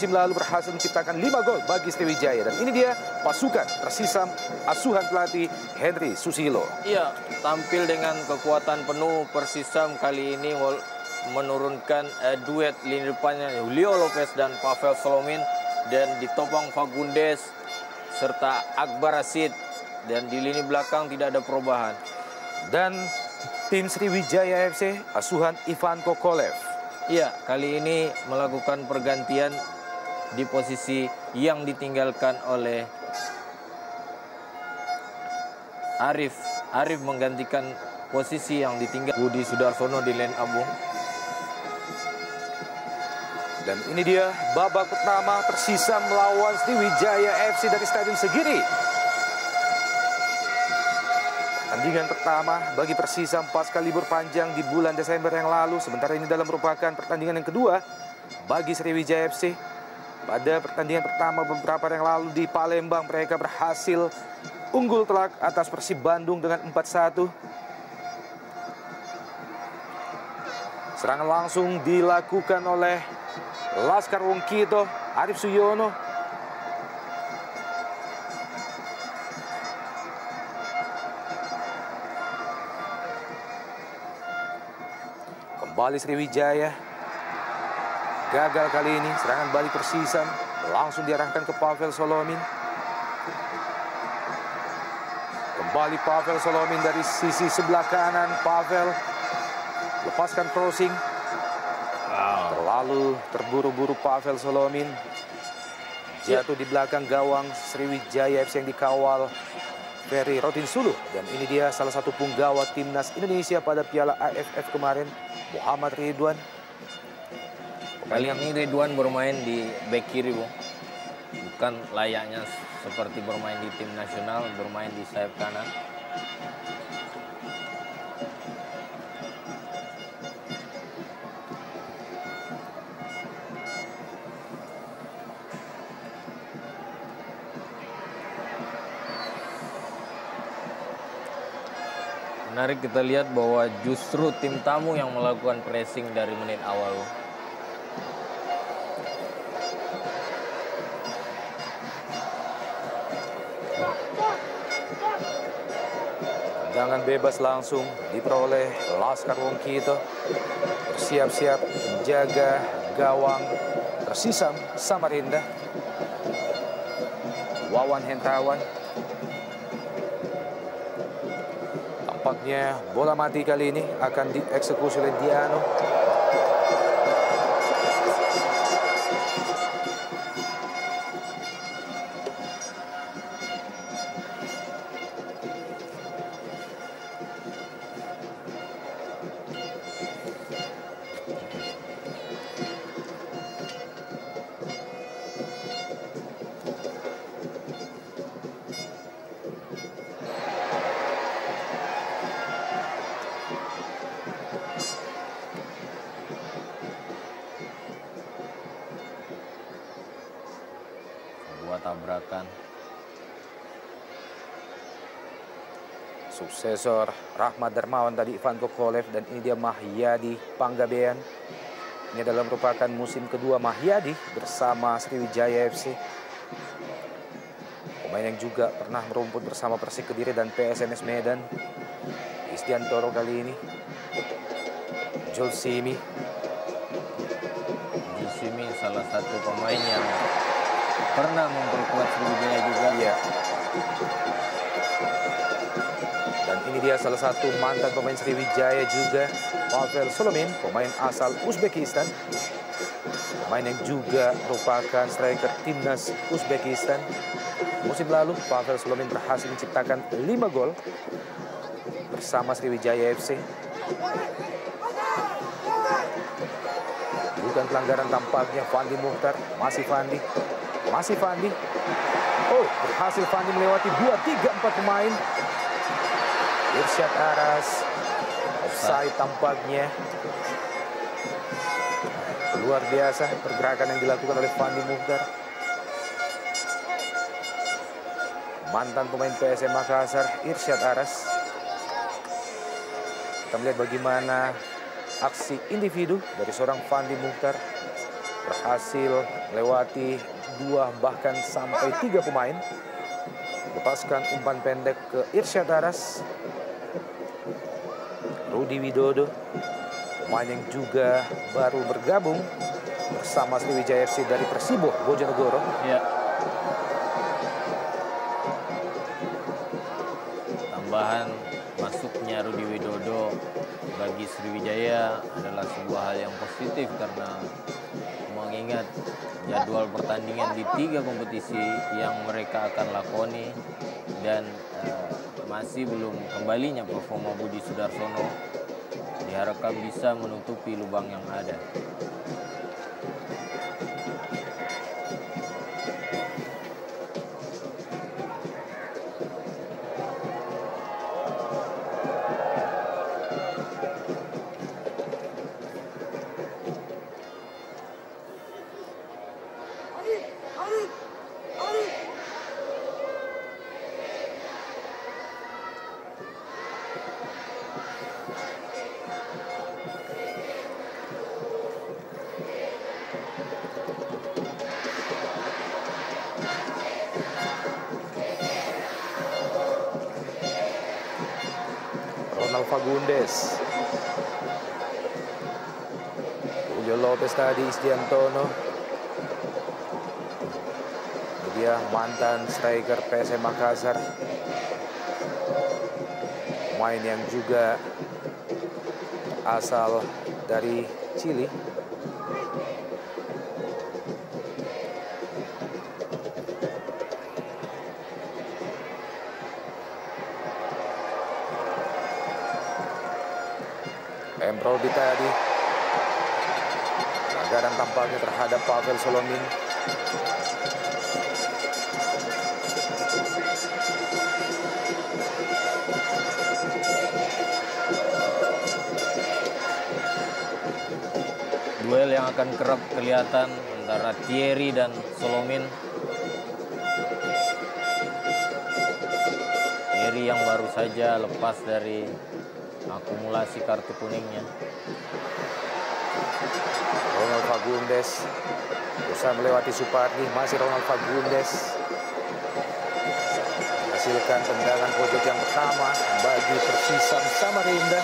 musim lalu berhasil menciptakan 5 gol bagi Sriwijaya. Dan ini dia pasukan Persisam asuhan pelatih Henry Susilo. Iya, tampil dengan kekuatan penuh. Persisam kali ini menurunkan duet lini depannya Julio Lopez dan Pavel Solomin, dan ditopang Fagundes serta Akbar Rashid, dan di lini belakang tidak ada perubahan. Dan tim Sriwijaya FC asuhan Ivan Kokolev. Iya, kali ini melakukan pergantian di posisi yang ditinggalkan oleh Arif. Arif menggantikan posisi yang ditinggal Budi Sudarsono di lane Abung. Dan ini dia babak pertama Persisam melawan Sriwijaya FC dari Stadion Segiri. Pertandingan pertama bagi Persisam pasca libur panjang di bulan Desember yang lalu. Sementara ini dalam merupakan pertandingan yang kedua bagi Sriwijaya FC. Pada pertandingan pertama beberapa hari yang lalu di Palembang, mereka berhasil unggul telak atas Persib Bandung dengan 4-1. Serangan langsung dilakukan oleh Laskar Wongkito, Arif Suyono. Kembali Sriwijaya. Gagal kali ini. Serangan balik Persisam langsung diarahkan ke Pavel Solomin. Kembali Pavel Solomin dari sisi sebelah kanan. Pavel lepaskan crossing. Terlalu terburu-buru Pavel Solomin. Jatuh di belakang gawang Sriwijaya FC yang dikawal Ferry Rotinsulu. Dan ini dia salah satu punggawa timnas Indonesia pada Piala AFF kemarin, Muhammad Ridwan. Kali ini Ridwan bermain di bek kiri, Bung. Bukan layaknya seperti bermain di tim nasional, bermain di sayap kanan. Menarik kita lihat bahwa justru tim tamu yang melakukan pressing dari menit awal. Tendangan bebas langsung diperoleh Laskar Wongkito. Bersiap-siap menjaga gawang Persisam Samarinda. Wawan Hentawan. Tampaknya bola mati kali ini akan dieksekusi oleh Diano. Tabrakan. Suksesor Rahmat Darmawan tadi Ivan Kokolev, dan ini dia Mahyadi Panggabean. Ini adalah merupakan musim kedua Mahyadi bersama Sriwijaya FC. Pemain yang juga pernah merumput bersama Persik Kediri dan PSMS Medan. Isdiantoro kali ini. Julsimi. Julsimi salah satu pemain yang pernah memperkuat Sriwijaya juga. Iya. Dan ini dia salah satu mantan pemain Sriwijaya juga, Pavel Solomin, pemain asal Uzbekistan. Pemain yang juga merupakan striker timnas Uzbekistan. Musim lalu Pavel Solomin berhasil menciptakan 5 gol bersama Sriwijaya FC. Bukan pelanggaran tampaknya. Fandi Mukhtar, masih Fandi. Masih Fandi. Oh, berhasil Fandi melewati 2, 3, 4 pemain. Irsyad Aras. Offside tampaknya. Luar biasa pergerakan yang dilakukan oleh Fandi Mukhtar. Mantan pemain PSM Makassar, Irsyad Aras. Kita melihat bagaimana aksi individu dari seorang Fandi Mukhtar. berhasil melewati 2 bahkan sampai 3 pemain. Lepaskan umpan pendek ke Irsyad Aras. Rudi Widodo, pemain yang juga baru bergabung bersama Sriwijaya FC dari Persibo Bojonegoro. Ya. Tambahan masuknya Rudi Widodo bagi Sriwijaya adalah sebuah hal yang positif karena mengingat jadwal pertandingan di 3 kompetisi yang mereka akan lakoni dan masih belum kembalinya performa Budi Sudarsono, diharapkan bisa menutupi lubang yang ada. Ronald Fagundes, Julio Lopez tadi, Isdiantono. Dia mantan striker PSM Makassar, pemain yang juga asal dari Chili. Emrodi tadi, pelanggaran tampaknya terhadap Pavel Solomin. Duel yang akan kerap kelihatan antara Thierry dan Solomin. Thierry yang baru saja lepas dari akumulasi kartu kuningnya. Ronald Fagundes berusaha melewati Supardi, masih Ronald Fagundes menghasilkan tendangan pojok yang pertama bagi Persisam Samarinda.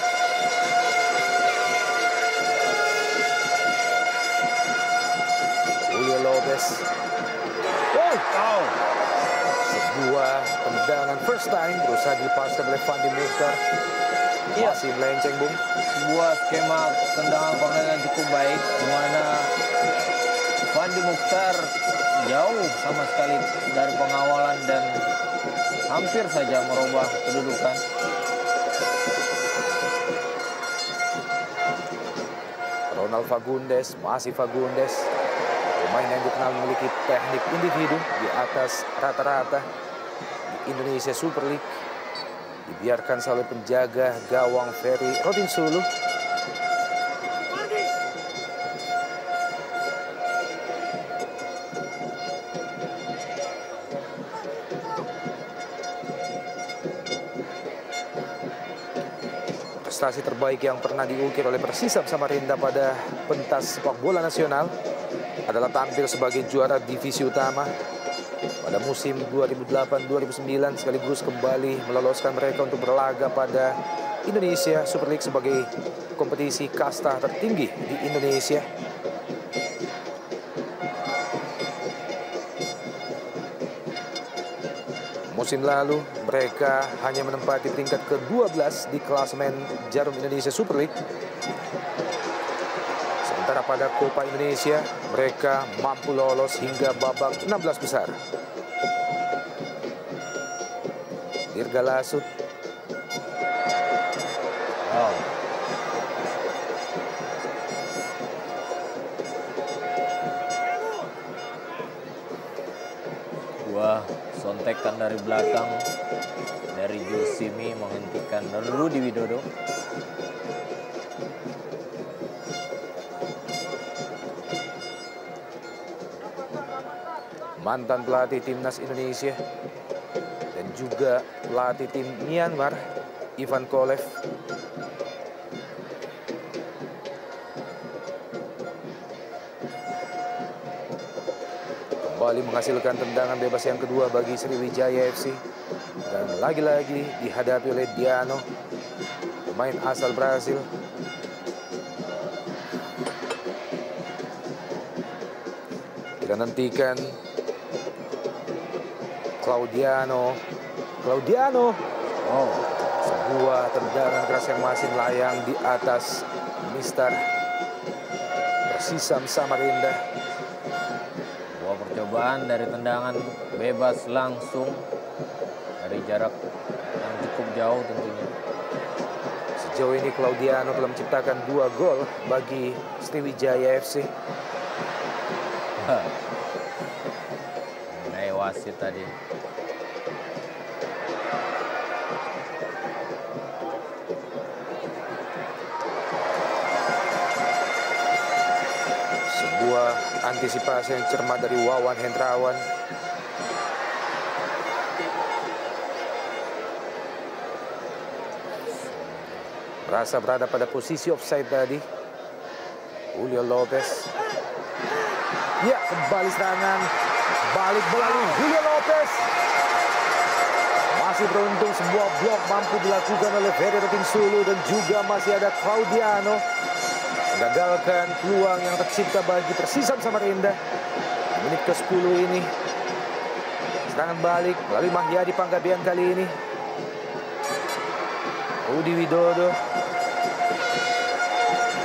Julio Lopez, sebuah tendangan first time berusaha dilepaskan oleh Fandi Mukhtar. Masih melenceng, Bung. Sebuah skema tendangan corner yang cukup baik, di mana Fandi Mukhtar jauh sama sekali dari pengawalan dan hampir saja merubah kedudukan. Ronald Fagundes, masih Fagundes, pemain yang dikenal memiliki teknik individu di atas rata-rata di Indonesia Super League. Dibiarkan oleh penjaga gawang Ferry Rotinsulu. Prestasi terbaik yang pernah diukir oleh Persisam Samarinda pada pentas sepak bola nasional adalah tampil sebagai juara divisi utama pada musim 2008-2009, sekaligus kembali meloloskan mereka untuk berlaga pada Indonesia Super League sebagai kompetisi kasta tertinggi di Indonesia. Musim lalu mereka hanya menempati peringkat ke-12 di klasemen Jarum Indonesia Super League. Sementara pada Copa Indonesia mereka mampu lolos hingga babak 16 besar. Dirga Lasut. Dua sontekan dari belakang dari Julsimi menghentikan Rudi Widodo. Mantan pelatih timnas Indonesia dan juga pelatih tim Myanmar, Ivan Kolev. kembali menghasilkan tendangan bebas yang kedua bagi Sriwijaya FC. Dan lagi-lagi dihadapi oleh Diano, pemain asal Brasil. Kita nantikan Claudiano. Oh, sebuah tendangan keras yang masih melayang di atas Mister Persisam Samarinda. Sebuah percobaan dari tendangan bebas langsung dari jarak yang cukup jauh tentunya. Sejauh ini Claudiano telah menciptakan 2 gol bagi Sriwijaya FC. Mengenai wasit tadi. Sebuah antisipasi yang cermat dari Wawan Hendrawan. Merasa berada pada posisi offside tadi. Julio Lopez. Ya, kembali serangan. Balik melalui Julio Lopez. Masih beruntung sebuah blok mampu dilakukan oleh Ferry Rotinsulu dan juga masih ada Claudiano. Menggagalkan peluang yang tercipta bagi Persisam Samarinda. Di menit ke-10 ini. Serangan balik melalui Mahyadi Panggabean kali ini. Rudi Widodo.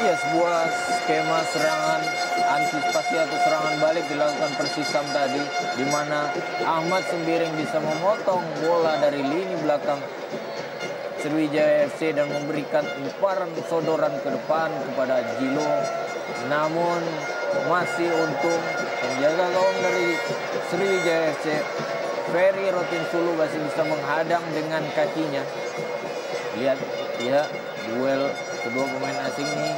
Ya, sebuah skema serangan antisipasi atau serangan balik dilakukan Persisam tadi, di mana Ahmad Sembiring bisa memotong bola dari lini belakang Sriwijaya FC dan memberikan umparan sodoran ke depan kepada Jilo. Namun masih untung penjaga gawang dari Sriwijaya FC, Ferry Rotinsulu, masih bisa menghadang dengan kakinya. Lihat ya, duel kedua pemain asing ini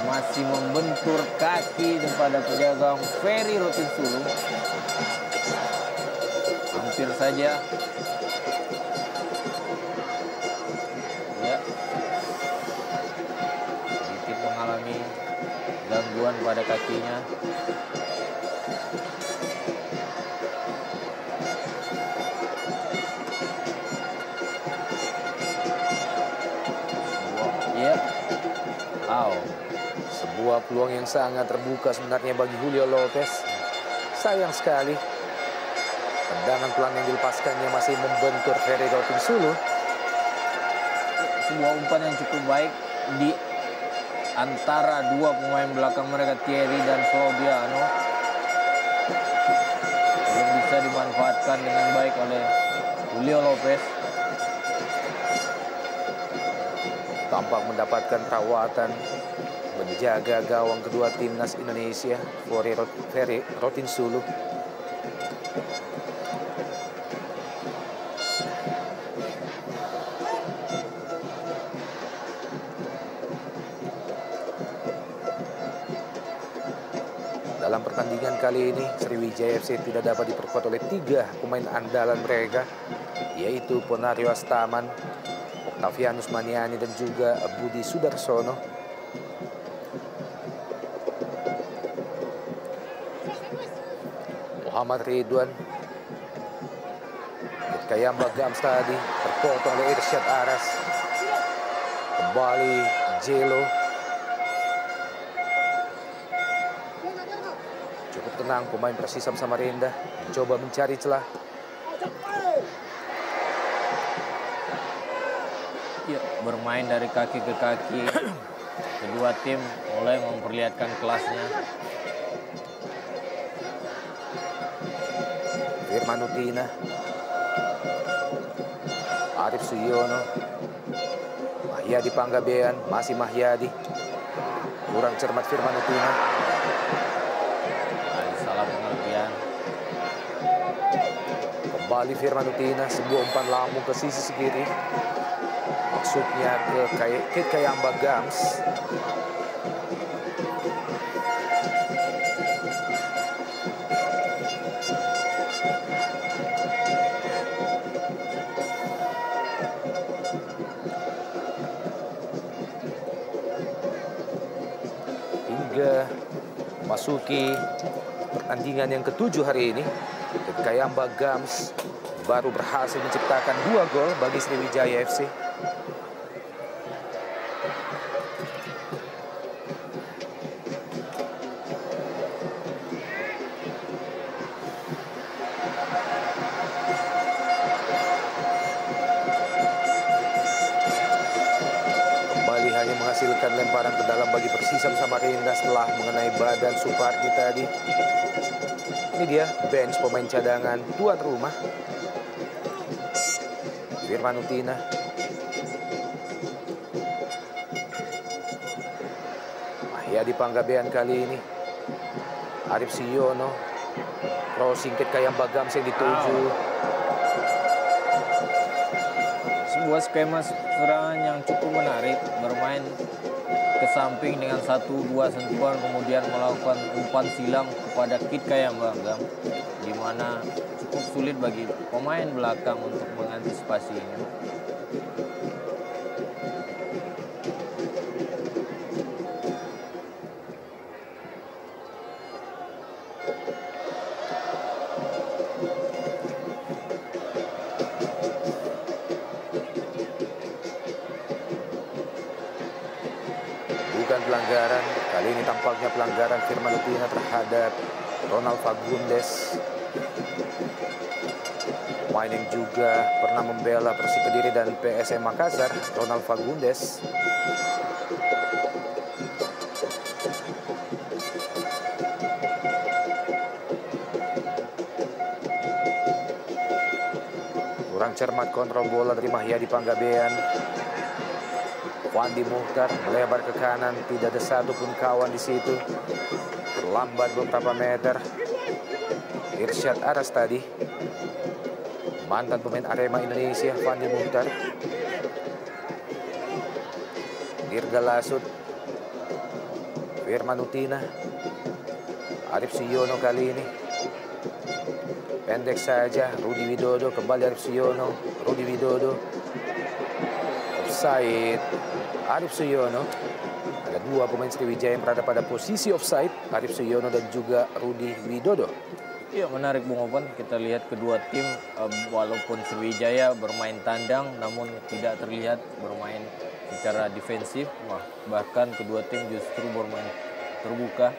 masih membentur kaki daripada penjaga gawang Ferry Rotinsulu. Hampir saja. Ya. Sedikit mengalami gangguan pada kakinya. Sebuah peluang yang sangat terbuka sebenarnya bagi Julio Lopez. Sayang sekali. Tendangan pelan yang dilepaskannya masih membentur Ferry Rotinsulu. Sebuah umpan yang cukup baik di antara dua pemain belakang mereka, Thierry dan Claudiano. Belum bisa dimanfaatkan dengan baik oleh Julio Lopez. Tampak mendapatkan perawatan menjaga gawang kedua timnas Indonesia, Ferry Rotinsulu. Dalam pertandingan kali ini, Sriwijaya FC tidak dapat diperkuat oleh 3 pemain andalan mereka, yaitu Ponario Astaman, Octavianus Maniani, dan juga Budi Sudarsono. Muhammad Ridwan, Kayamba Gams tadi terpotong oleh Irsyad Aras. Kembali Jelo. Cukup tenang pemain Persisam Samarinda, mencoba mencari celah. Ya, bermain dari kaki ke kaki. Kedua tim mulai memperlihatkan kelasnya. Firman Utina, Arif Suyono, Mahyadi Panggabean, masih Mahyadi. Kurang cermat Firman Utina. Salah pengertian. Kembali Firman Utina, sebuah umpan lambung ke sisi kiri. Maksudnya ke Kayamba Gams. Hingga memasuki pertandingan yang ke-7 hari ini. Kayamba Gams baru berhasil menciptakan 2 gol bagi Sriwijaya FC. Menghasilkan lemparan ke dalam bagi Persisam Samarinda setelah mengenai badan Supardi tadi. Ini dia bench pemain cadangan tuan rumah. Firman Utina. Mahyadi Panggabean kali ini. Arif Siono. Crossing ke Kayamba Gams yang dituju. Sebuah skema serangan yang cukup menarik, bermain ke samping dengan 1-2 sentuhan, kemudian melakukan umpan silang kepada Kit Kayamba Gams, di mana cukup sulit bagi pemain belakang untuk mengantisipasi ini. Pelanggaran kali ini tampaknya pelanggaran Firman Utina terhadap Ronald Fagundes, pemain yang juga pernah membela Persik Kediri dan PSM Makassar. Ronald Fagundes kurang cermat kontrol bola dari Mahyadi Panggabean. Wandi Muhtar melebar ke kanan, tidak ada satupun kawan di situ. Terlambat beberapa meter. Irsyad Aras tadi, mantan pemain Arema Indonesia, Wandi Muhtar. Dirga Lasut, Firman Utina, Arif Siono kali ini. Pendek saja, Rudi Widodo, kembali Arif Siono, Rudi Widodo. Offside. Arif Suyono. Ada 2 pemain Sriwijaya yang berada pada posisi offside, Arif Suyono dan juga Rudi Widodo. Iya, menarik Bung Open. Kita lihat kedua tim walaupun Sriwijaya bermain tandang namun tidak terlihat bermain secara defensif. Bahkan kedua tim justru bermain terbuka.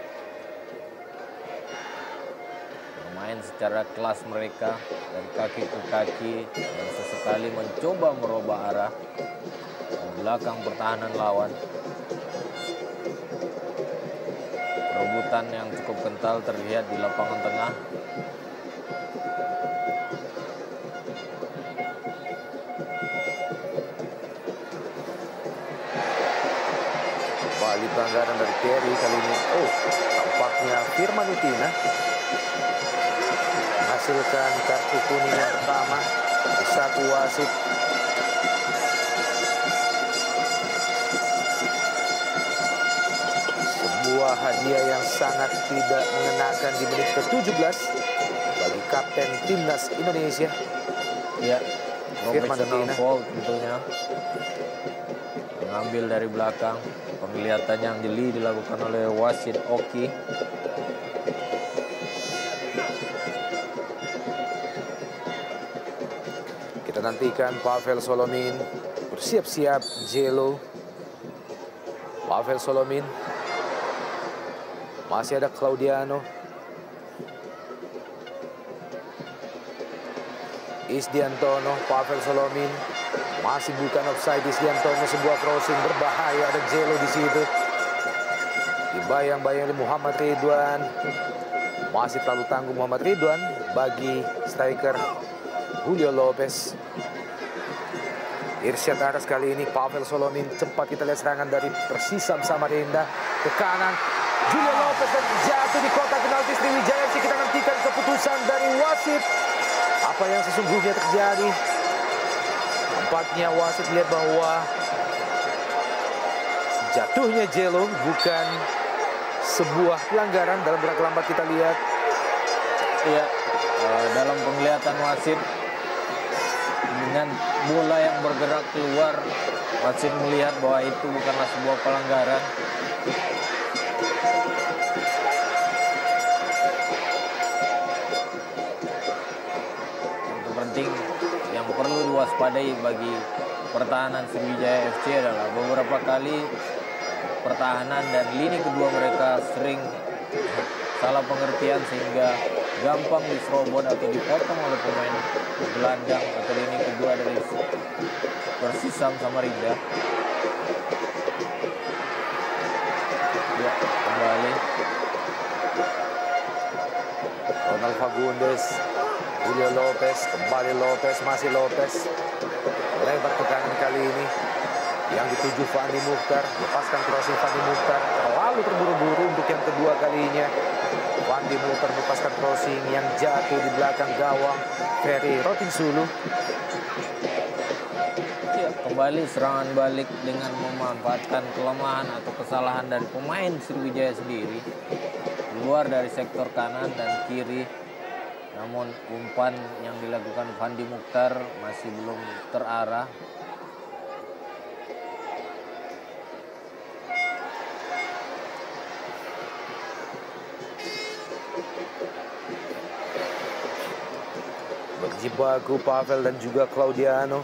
Bermain secara kelas mereka dari kaki ke kaki dan sesekali mencoba merubah arah belakang pertahanan lawan. Perebutan yang cukup kental terlihat di lapangan tengah. Kembali pelanggaran dari Terry kali ini. Oh, tampaknya Firman Utina menghasilkan kartu kuning yang pertama. Satu wasit. Sebuah hadiah yang sangat tidak mengenakan di menit ke-17 bagi kapten Timnas Indonesia. Ya, profesional foul tentunya. Mengambil dari belakang. Penglihatan yang jeli dilakukan oleh wasit Oki. Kita nantikan Pavel Solomin bersiap-siap Jelo. Pavel Solomin. Masih ada Claudiano. Isdiantono, Pavel Solomin. Masih bukan offside. Isdiantono, sebuah crossing berbahaya, ada Jelo di situ. Dibayang-bayang oleh Muhammad Ridwan. Masih terlalu tangguh Muhammad Ridwan bagi striker Julio Lopez. Irsyad Aras kali ini, Pavel Solomin. Cepat kita lihat serangan dari Persisam Samarinda ke kanan. Julio Lopez dan jatuh di kotak penalti Sriwijaya FC. Kita nantikan keputusan dari wasit. Apa yang sesungguhnya terjadi? Nampaknya wasit lihat bahwa jatuhnya Jelo bukan sebuah pelanggaran. Dalam gerak lambat kita lihat. Iya, dalam penglihatan wasit dengan bola yang bergerak keluar, wasit melihat bahwa itu bukanlah sebuah pelanggaran. diwaspadai bagi pertahanan Sriwijaya FC adalah beberapa kali pertahanan dan lini kedua mereka sering salah pengertian sehingga gampang diserobot atau dipotong oleh pemain gelandang atau lini kedua dari Persisam Samarinda. Ya, kembali Ronald Fagundes, Julio Lopez, kembali Lopez, masih Lopez. Lebar ke kanan kali ini. Yang dituju Fandi Mukhtar, lepaskan crossing Fandi Mukhtar. Terlalu terburu-buru untuk yang kedua kalinya. Fandi Mukhtar melepaskan crossing yang jatuh di belakang gawang Ferry Rotinsulu. Ya, kembali serangan balik dengan memanfaatkan kelemahan atau kesalahan dari pemain Sriwijaya sendiri. Keluar dari sektor kanan dan kiri. Namun umpan yang dilakukan Fandi Mukhtar masih belum terarah. Berjibaku Pavel dan juga Claudiano.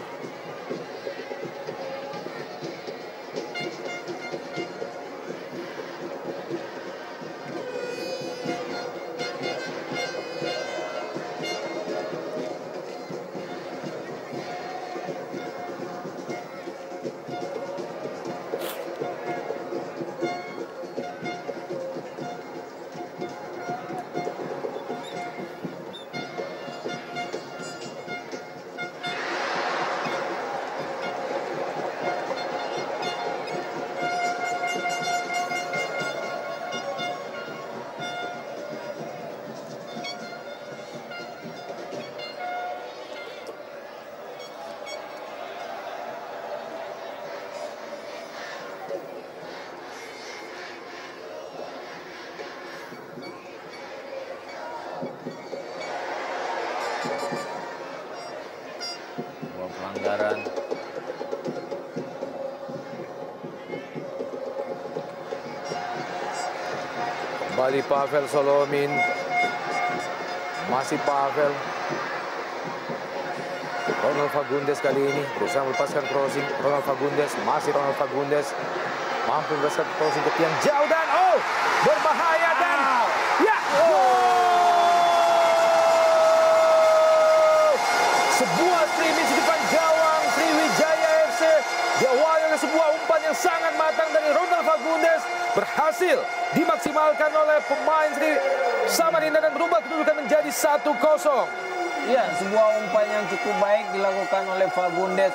Pelanggaran. Kembali Pavel Solomin. Masih Pavel. Ronald Fagundes kali ini berusaha melepaskan crossing. Ronald Fagundes, masih Ronald Fagundes. Mampu melepaskan crossing ke tiang jauh dan berbahaya dan ya, sebuah streaming di depan gawang Sriwijaya FC. Diawali oleh sebuah umpan yang sangat matang dari Ronald Fagundes. Berhasil dimaksimalkan oleh pemain Samarinda dan berubah kedudukan menjadi 1-0. Ya, sebuah umpan yang cukup baik dilakukan oleh Fagundes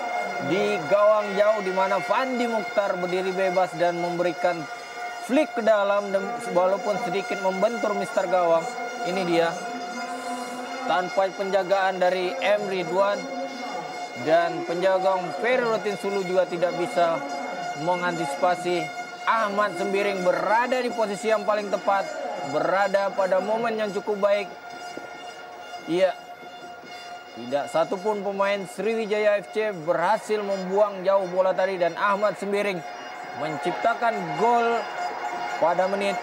di gawang jauh di mana Fandi Mukhtar berdiri bebas dan memberikan flick ke dalam dan walaupun sedikit membentur Mister Gawang. Ini dia. Tanpa penjagaan dari M. Ridwan dan penjaga gawang Ferry Rotinsulu juga tidak bisa mengantisipasi. Ahmad Sembiring berada di posisi yang paling tepat, berada pada momen yang cukup baik. Iya, tidak satupun pemain Sriwijaya FC berhasil membuang jauh bola tadi dan Ahmad Sembiring menciptakan gol pada menit.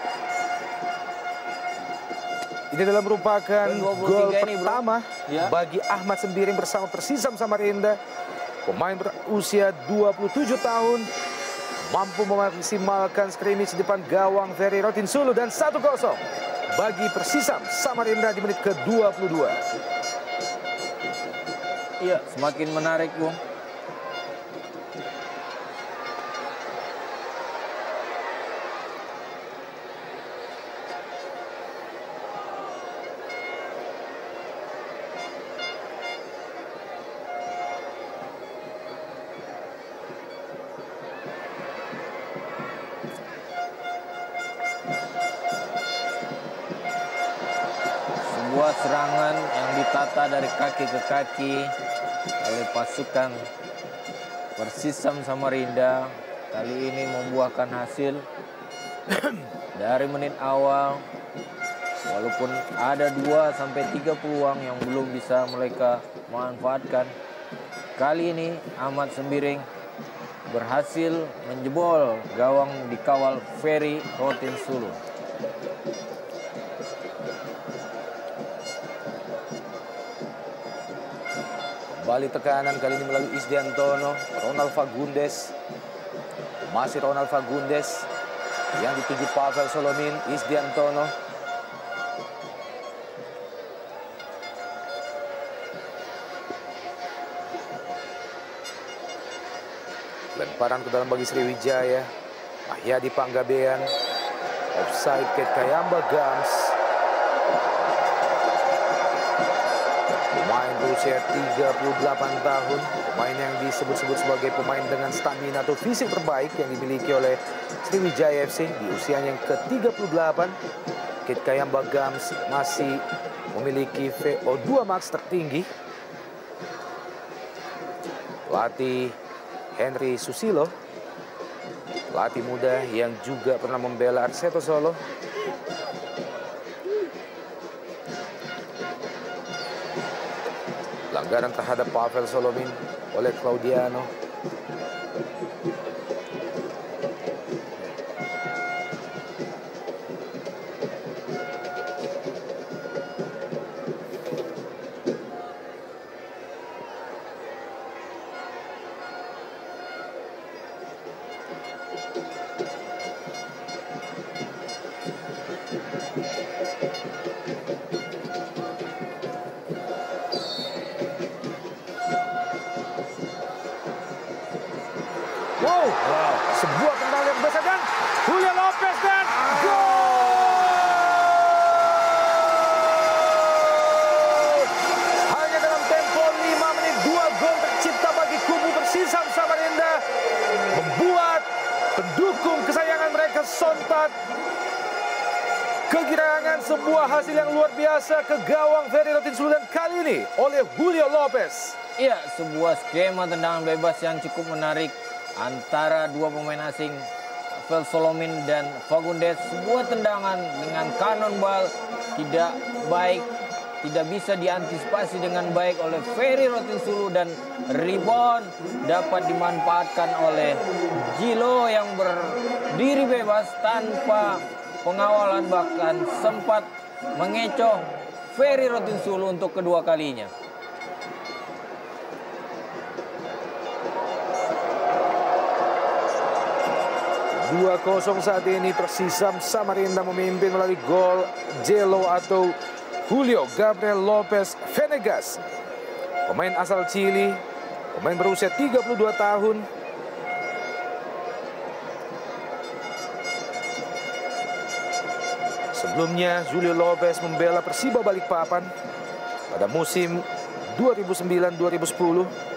Ini adalah merupakan gol pertama bagi Ahmad Sembiring bersama Persisam Samarinda. Pemain berusia 27 tahun mampu memaksimalkan scrimmage di depan gawang Ferry Rotinsulu dan 1-0 bagi Persisam Samarinda di menit ke-22. Iya, semakin menarik, Bung. Sebuah serangan yang ditata dari kaki ke kaki oleh pasukan Persisam Samarinda kali ini membuahkan hasil. Dari menit awal walaupun ada 2-3 peluang yang belum bisa mereka manfaatkan, kali ini Ahmad Sembiring berhasil menjebol gawang dikawal Ferry Rotinsulu. Kembali tekanan kali ini melalui Isdiantono. Ronald Fagundes. Masih Ronald Fagundes. Yang dituju Pavel Solomin. Isdiantono. Lemparan ke dalam bagi Sriwijaya. Mahyadi Panggabean. Offside Kate Kayamba Gams. Pemain berusia 38 tahun. Pemain yang disebut-sebut sebagai pemain dengan stamina atau fisik terbaik yang dimiliki oleh Sriwijaya FC di usianya yang ke-38. Kate Kayamba Gams masih memiliki VO2 max tertinggi. Pelatih Henry Susilo, pelatih muda yang juga pernah membela Arseto Solo. Pelanggaran terhadap Pavel Solomin oleh Claudiano. Wow, sebuah tendangan yang besar dan Julio Lopez dan gol! Hanya dalam tempo 5 menit 2 gol tercipta bagi kubu Persisam Samarinda, membuat pendukung kesayangan mereka sontak kegirangan. Sebuah hasil yang luar biasa ke gawang Ferry Rotinsulu dan kali ini oleh Julio Lopez. Iya, sebuah skema tendangan bebas yang cukup menarik antara dua pemain asing, Pavel Solomin dan Fagundes. Sebuah tendangan dengan cannonball tidak baik, tidak bisa diantisipasi dengan baik oleh Ferry Rotinsulu, dan rebound dapat dimanfaatkan oleh Gilo yang berdiri bebas tanpa pengawalan, bahkan sempat mengecoh Ferry Rotinsulu untuk kedua kalinya. 2-0 saat ini. Persisam Samarinda memimpin melalui gol Jelo atau Julio Gabriel Lopez Venegas. Pemain asal Chili, pemain berusia 32 tahun. Sebelumnya Julio Lopez membela Persiba Balikpapan pada musim 2009-2010.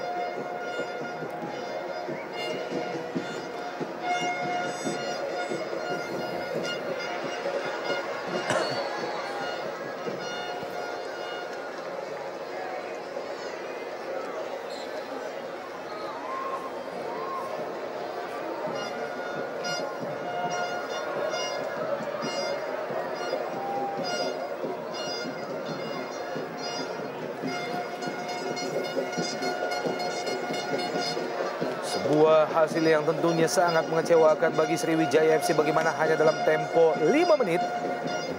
Sebuah hasil yang tentunya sangat mengecewakan bagi Sriwijaya FC, bagaimana hanya dalam tempo 5 menit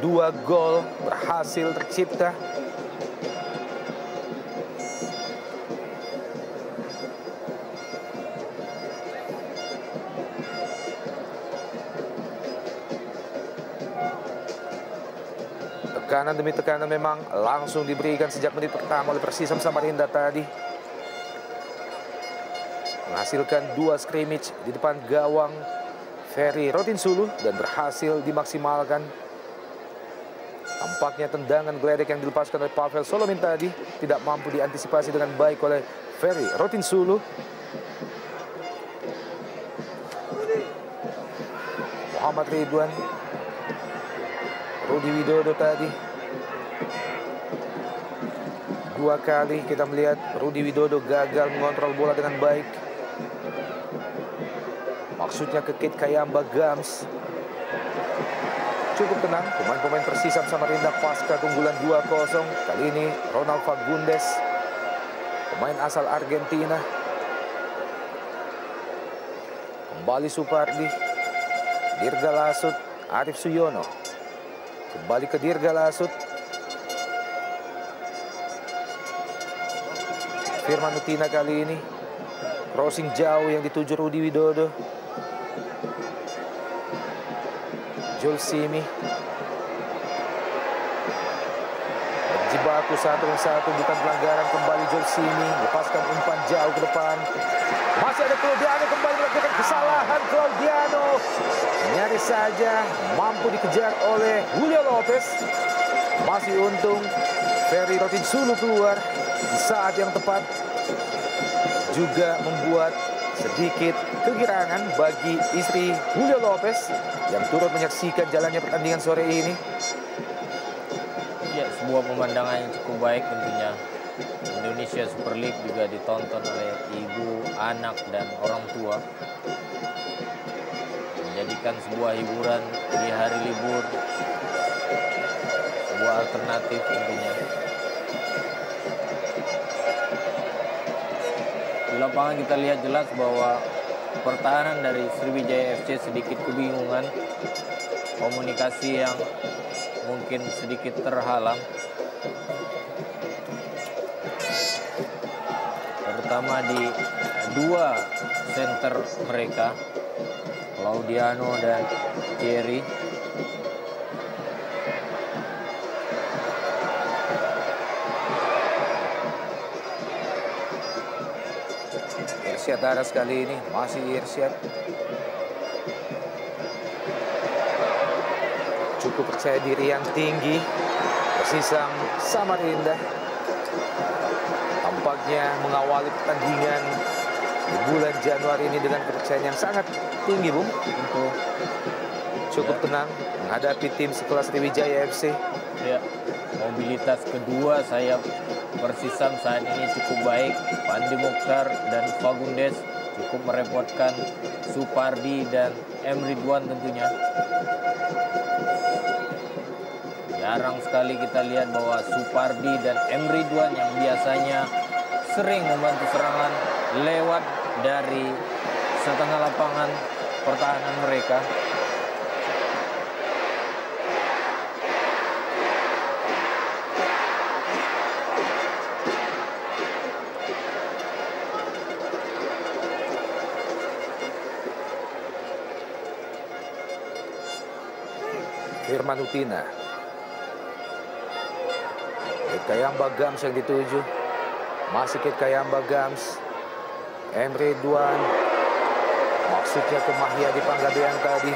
2 gol berhasil tercipta. Tekanan demi tekanan memang langsung diberikan sejak menit pertama oleh Persisam Samarinda tadi. Menghasilkan 2 scrimmage di depan gawang Ferry Rotinsulu dan berhasil dimaksimalkan. Tampaknya tendangan geledek yang dilepaskan oleh Pavel Solomin tadi tidak mampu diantisipasi dengan baik oleh Ferry Rotinsulu. Muhammad Ridwan, Rudi Widodo tadi. 2 kali kita melihat Rudi Widodo gagal mengontrol bola dengan baik. Maksudnya ke Kate Kayamba Gams. Cukup tenang pemain-pemain Persisam Samarinda pasca keunggulan 2-0. Kali ini Ronald Fagundes, pemain asal Argentina. Kembali Supardi, Dirga Lasut, Arif Suyono. Kembali ke Dirga Lasut. Firman Utina kali ini. Crossing jauh yang dituju Rudi Widodo. Julsimi. Berjibaku 1-1, bukan pelanggaran, kembali Julsimi. Lepaskan umpan jauh ke depan. Masih ada Claudiano, kembali melakukan kesalahan Claudiano. Nyaris saja mampu dikejar oleh Julio Lopez. Masih untung Ferry Rotinsulu keluar di saat yang tepat. Juga membuat sedikit kegirangan bagi istri Julio Lopez yang turut menyaksikan jalannya pertandingan sore ini. Ya, sebuah pemandangan yang cukup baik tentunya. Indonesia Super League juga ditonton oleh ibu, anak, dan orang tua. Menjadikan sebuah hiburan di hari libur, sebuah alternatif tentunya. Di lapangan kita lihat jelas bahwa pertahanan dari Sriwijaya FC sedikit kebingungan. Komunikasi yang mungkin sedikit terhalang. Terutama di dua center mereka, Claudiano dan Thierry. Irsyad Aras kali ini, masih Irsyad. Cukup percaya diri yang tinggi. Persisam Samarinda tampaknya mengawali pertandingan di bulan Januari ini dengan kepercayaan yang sangat tinggi, Bung. Untuk cukup tenang menghadapi tim sekelas Sriwijaya FC. Ya, mobilitas kedua sayap Persisam saat ini cukup baik. Pandi Mokhtar dan Fagundes cukup merepotkan Supardi dan M. Ridwan tentunya. Jarang sekali kita lihat bahwa Supardi dan M. Ridwan yang biasanya sering membantu serangan lewat dari setengah lapangan pertahanan mereka. Firman Utina. Kayamba Gams yang dituju. Masih ke Kayamba Gams. M. Ridwan. Maksudnya ke Mahia di Panggabean tadi.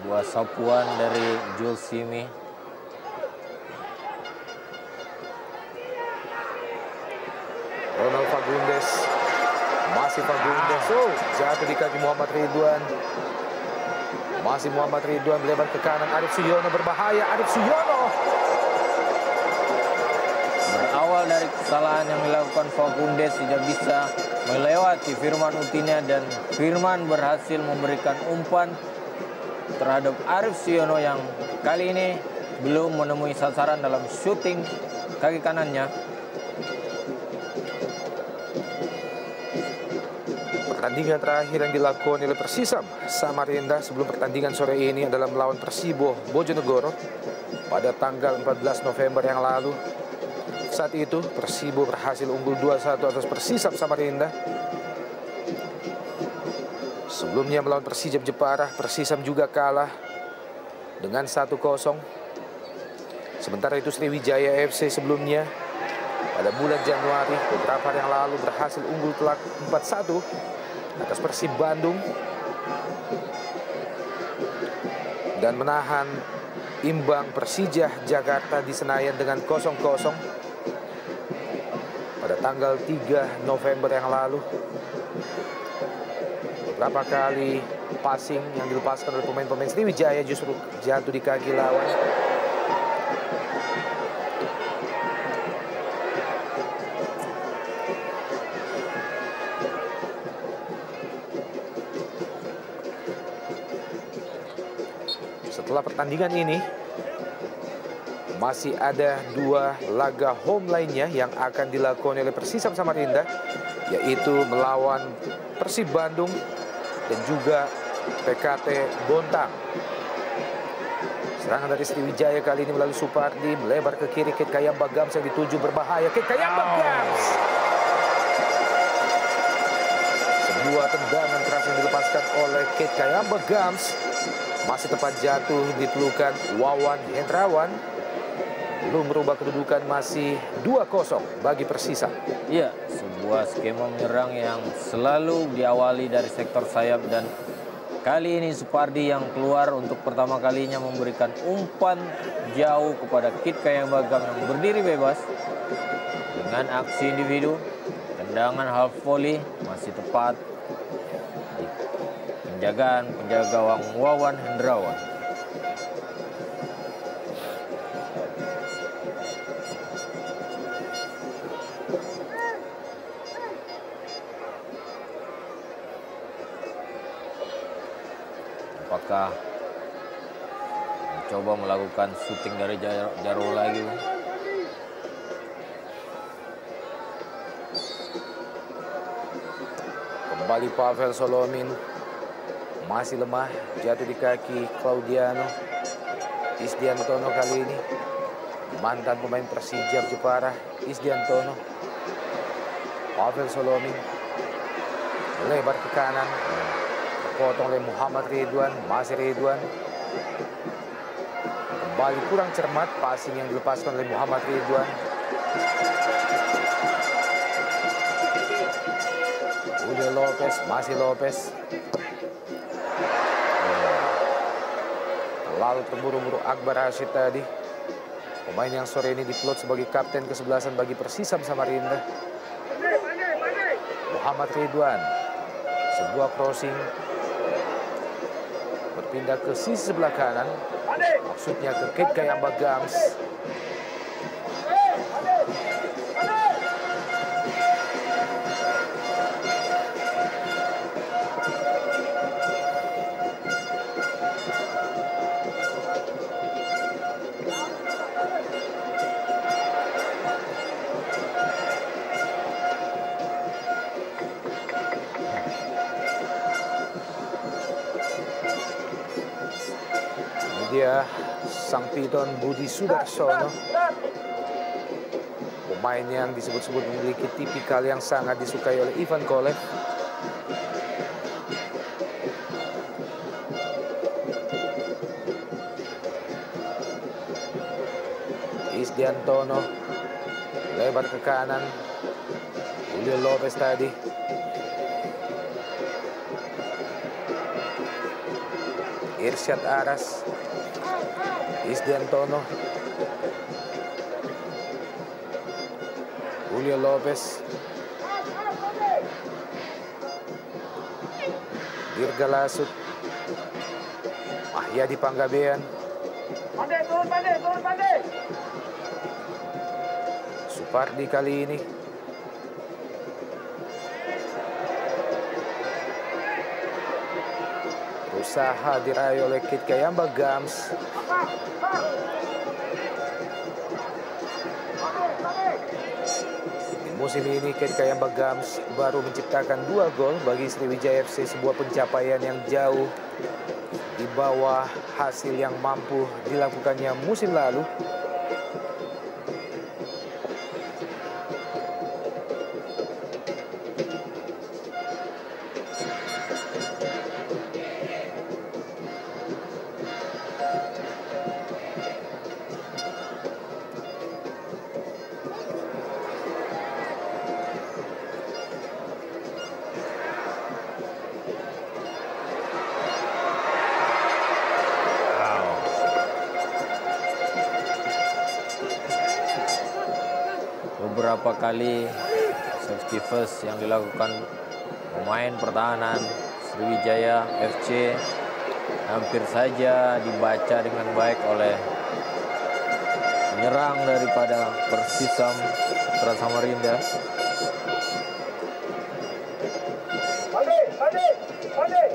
Dua sapuan dari Julsimi. Ronald Fagundes. Masih Fagundes. Oh, jatuh di kaki Muhammad Ridwan. Masih Muhammad Ridwan melebar ke kanan. Arif Suyono berbahaya. Arif Suyono. Berawal dari kesalahan yang dilakukan Fagundes, tidak bisa melewati Firman Utina, dan Firman berhasil memberikan umpan terhadap Arif Suyono yang kali ini belum menemui sasaran dalam syuting kaki kanannya. Pertandingan terakhir yang dilakukan oleh Persisam Samarinda sebelum pertandingan sore ini adalah melawan Persibo Bojonegoro pada tanggal 14 November yang lalu. Saat itu Persibo berhasil unggul 2-1 atas Persisam Samarinda. Sebelumnya melawan Persijap Jepara, Persisam juga kalah dengan 1-0. Sementara itu Sriwijaya FC sebelumnya pada bulan Januari beberapa hari yang lalu berhasil unggul telak 4-1 atas Persib Bandung dan menahan imbang Persija Jakarta di Senayan dengan 0-0 pada tanggal 3 November yang lalu. Beberapa kali passing yang dilepaskan oleh pemain-pemain Sriwijaya justru jatuh di kaki lawan. Setelah pertandingan ini, masih ada dua laga home lainnya yang akan dilakukan oleh Persisam Samarinda, yaitu melawan Persib Bandung dan juga PKT Bontang. Serangan dari Sriwijaya kali ini melalui Supardi, melebar ke kiri. Kit Kayamba Gams yang dituju berbahaya. Kit Kayamba Gams. Sebuah tendangan keras yang dilepaskan oleh Kit Kayamba Gams. Masih tepat jatuh di pelukan Wawan Hendrawan. Belum merubah kedudukan, masih 2-0 bagi Persisam. Iya, sebuah skema menyerang yang selalu diawali dari sektor sayap dan kali ini Supardi yang keluar untuk pertama kalinya memberikan umpan jauh kepada Kit Kayamba Gams yang berdiri bebas. Dengan aksi individu, tendangan half volley masih tepat di penjagaan penjaga gawang Wawan Hendrawan. Apakah mencoba melakukan syuting dari Jarwo lagi? Kembali Pavel Solomin. Masih lemah, jatuh di kaki Claudiano. Isdiantono kali ini. Mantan pemain Persija Jepara, Isdiantono. Pavel Solomin. Lebar ke kanan. Potong oleh Muhammad Ridwan, masih Ridwan. Kembali kurang cermat, passing yang dilepaskan oleh Muhammad Ridwan. Udah Lopez, masih Lopez. Lalu terburu-buru Akbar Rashid tadi. Pemain yang sore ini diplot sebagai kapten ke-11 bagi Persisam Samarinda. Muhammad Ridwan. Sebuah crossing. Berpindah ke sisi sebelah kanan, maksudnya ke Kit Kayamba Gams. Dia sang piton Budi Sudarsono, pemain yang disebut-sebut memiliki tipikal yang sangat disukai oleh Ivan Kolev. Isdiantono lebar ke kanan. Julio Lopez tadi. Irsyad Aras. Isdiantono. Julio Lopez. Dirga Lasut. Mahyadi Panggabean. Turun pandai. Supardi kali ini. Berusaha diraih oleh Kit Kayamba Gams. Di musim ini Kit Kayamba Gams baru menciptakan 2 gol bagi Sriwijaya FC, sebuah pencapaian yang jauh di bawah hasil yang mampu dilakukannya musim lalu. Beberapa kali safety first yang dilakukan pemain pertahanan Sriwijaya FC hampir saja dibaca dengan baik oleh penyerang daripada Persisam Putra Samarinda. Pandai.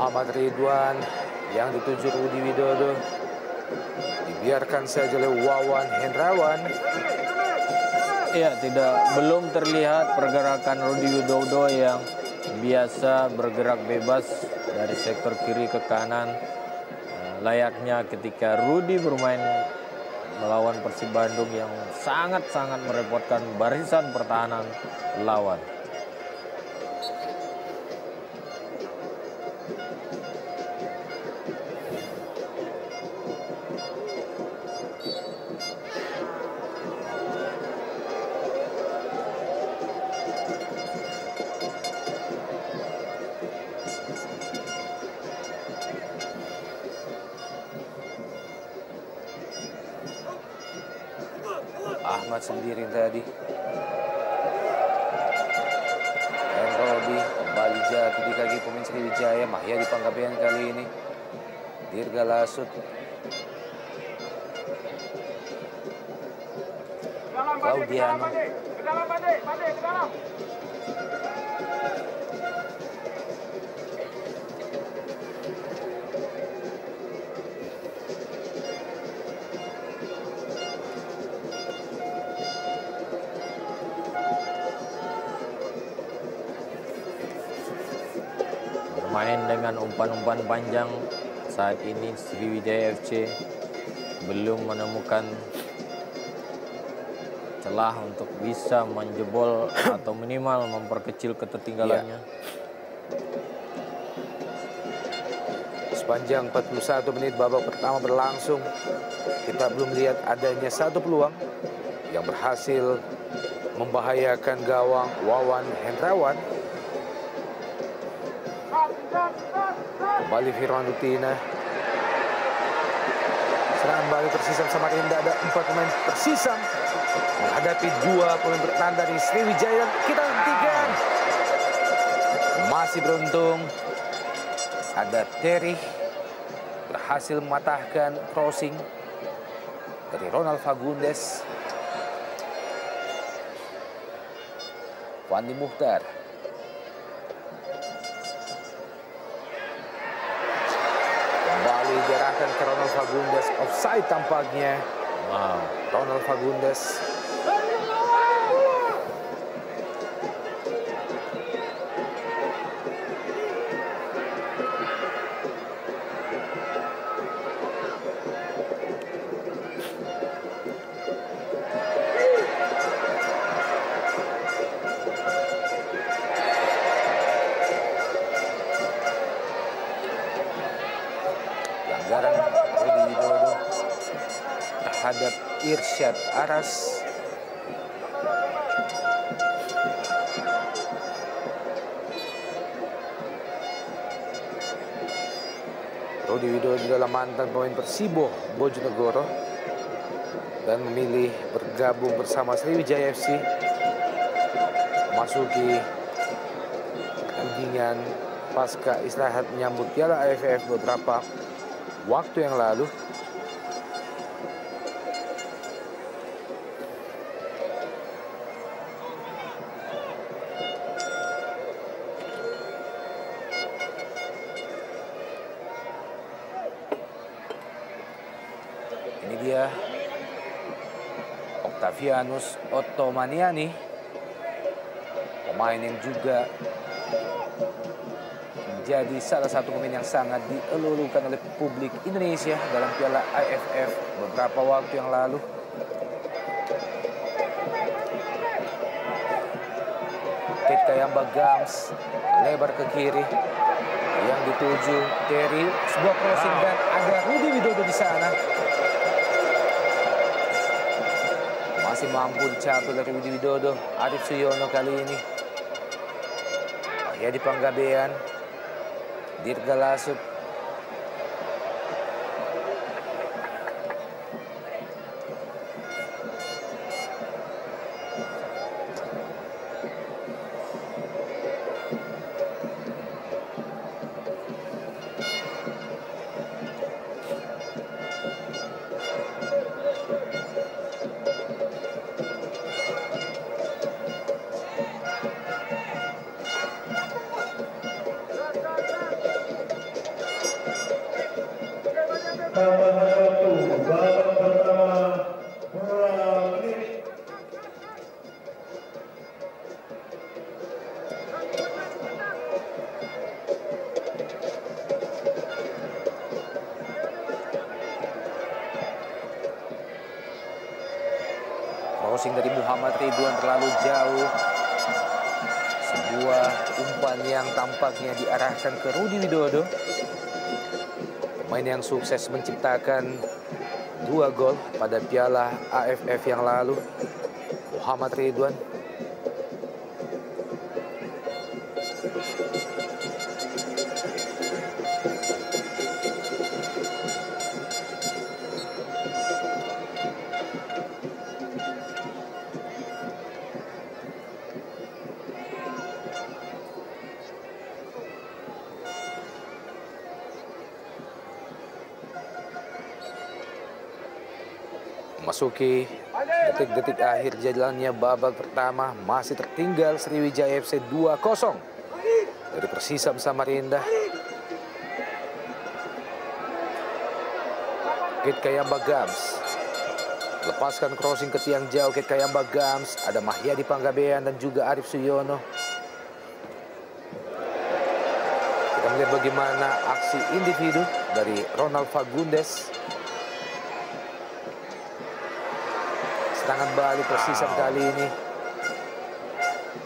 Muhammad Ridwan yang dituju Rudi Widodo. Dibiarkan saja oleh Wawan Hendrawan. Ya, belum terlihat pergerakan Rudi Widodo yang biasa bergerak bebas dari sektor kiri ke kanan. Layaknya ketika Rudi bermain melawan Persib Bandung yang sangat-sangat merepotkan barisan pertahanan lawan. Ahmad sendiri tadi. Dan Robi kembali jatuh di kaki pemain Sriwijaya. Mahya di Panggabean kali ini. Dirga Lasut. Claudiano. Bermain dengan umpan-umpan panjang saat ini Sriwijaya FC belum menemukan celah untuk bisa menjebol atau minimal memperkecil ketertinggalannya. Sepanjang 41 menit babak pertama berlangsung, kita belum lihat adanya satu peluang yang berhasil membahayakan gawang Wawan Hendrawan. Kembali Firman Utina. Serangan balik Persisam Samarinda, ada 4 pemain Persisam menghadapi 2 pemain bertahan dari Sriwijaya. Kita hentikan. Masih beruntung ada Terry berhasil mematahkan crossing dari Ronald Fagundes. Wandi Mukhtar. Kembali diarahkan ke Ronald Fagundes. Offside tampaknya. Wow. Ronald Fagundes. Pelanggaran Rudi Widodo terhadap Irsyad Aras. Rudi Widodo adalah mantan pemain Persibo Bojonegoro dan memilih bergabung bersama Sriwijaya FC memasuki pertandingan pasca istirahat menyambut Piala AFF beberapa waktu yang lalu. Ini dia Octavianus Ottomaniani, pemain yang juga menjadi salah satu pemain yang sangat dielulukan oleh publik Indonesia dalam Piala AFF beberapa waktu yang lalu. Kate Kayamba Gams lebar ke kiri yang dituju Terry, sebuah crossing dan ada Rudi Widodo di sana. Masih mampu dicapai dari Rudi Widodo. Arif Suyono kali ini. Ya di Panggabean. Dirga Lasut. babak pertama bola menit. Crossing dari Muhammad Ridwan terlalu jauh. Sebuah umpan yang tampaknya diarahkan ke Rudi Widodo. Pemain yang sukses menciptakan 2 gol pada Piala AFF yang lalu, Muhammad Ridwan. Memasuki detik-detik akhir jalannya babak pertama, masih tertinggal Sriwijaya FC 2-0 dari Persisam Samarinda. Kit Kayamba Gams lepaskan crossing ke tiang jauh. Kit Kayamba Gams, ada Mahyadi Panggabean dan juga Arif Suyono. Kita melihat bagaimana aksi individu dari Ronald Fagundes. Serangan balik Persisam kali ini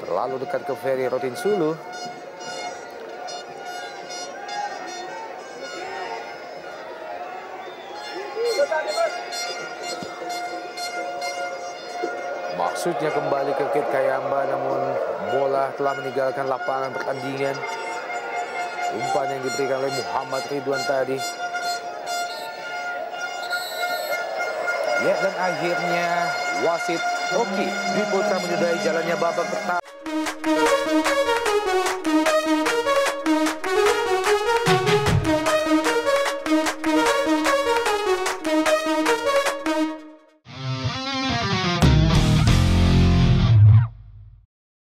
terlalu dekat ke Ferry Rotinsulu. Maksudnya kembali ke Kit Kayamba, namun bola telah meninggalkan lapangan pertandingan. Umpan yang diberikan oleh Muhammad Ridwan tadi. Ya, dan akhirnya wasit Rocky Dwi Putra menyudahi jalannya babak pertama.